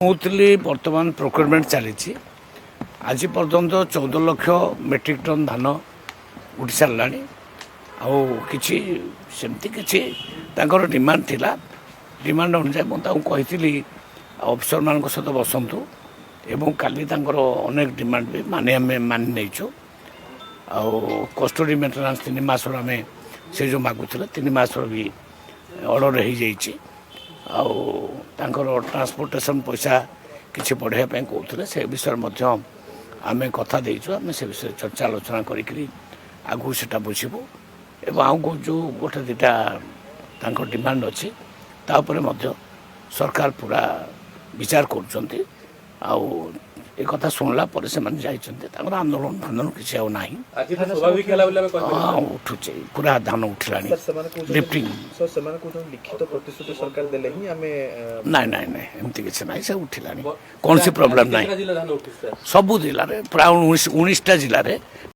କହୁଥିଲି ବର୍ତ୍ତମାନ ପ୍ରୋକ୍ୟୁରମେଣ୍ଟ ଚାଲିଛି। ଆଜି ପର୍ଯ୍ୟନ୍ତ 14 ଲକ୍ଷ ମେଟ୍ରିକ ଟନ୍ ଧାନ ଉଠି ସାରିଲାଣି। ଆଉ କିଛି ସେମିତି କିଛି ତାଙ୍କର ଡିମାଣ୍ଡ ଥିଲା। ଡିମାଣ୍ଡ ଅନୁଯାୟୀ ମୁଁ ତାଙ୍କୁ କହିଥିଲି ଅଫିସରମାନଙ୍କ ସହିତ ବସନ୍ତୁ ଏବଂ କାଲି ତାଙ୍କର ଅନେକ ଡିମାଣ୍ଡ ବି ଆମେ ମାନି ନେଇଛୁ। ଆଉ କଷ୍ଟଡି ମେଣ୍ଟେନାନ୍ସ 3 ମାସର ଆମେ ସେ ଯେଉଁ ମାଗୁଥିଲେ 3 ମାସର ବି ଅର୍ଡ଼ର ହେଇଯାଇଛି। ଆଉ ତାଙ୍କର ଟ୍ରାନ୍ସପୋର୍ଟେସନ୍ ପଇସା କିଛି ବଢ଼ାଇବା ପାଇଁ କହୁଥିଲେ, ସେ ବିଷୟରେ ମଧ୍ୟ ଆମେ କଥା ଦେଇଛୁ। ଆମେ ସେ ବିଷୟରେ ଚର୍ଚ୍ଚା ଆଲୋଚନା କରିକିରି ଆଗକୁ ସେଇଟା ବୁଝିବୁ ଏବଂ ଆଉ ଯେଉଁ ଗୋଟେ ଦୁଇଟା ତାଙ୍କ ଡିମାଣ୍ଡ ଅଛି ତା ଉପରେ ମଧ୍ୟ ସରକାର ପୁରା ବିଚାର କରୁଛନ୍ତି। ଆଉ ଏ କଥା ଶୁଣିଲା ପରେ ସେମାନେ ଯାଇଛନ୍ତି, ତାଙ୍କର ଆନ୍ଦୋଳନ କିଛି ଆଉ ନାହିଁ। ଉଠୁଛି, ପୁରା ଧାନ ଉଠିଲାଣି। ଲିଫ୍ଟିଂ ନାଇଁ ନାଇଁ ନାଇଁ ଏମିତି କିଛି ନାହିଁ, ସେ ଉଠିଲାଣି, କୌଣସି ପ୍ରୋବ୍ଲେମ୍ ନାହିଁ। ସବୁ ଜିଲ୍ଲାରେ ପ୍ରାୟ 19ଟା ଜିଲ୍ଲାରେ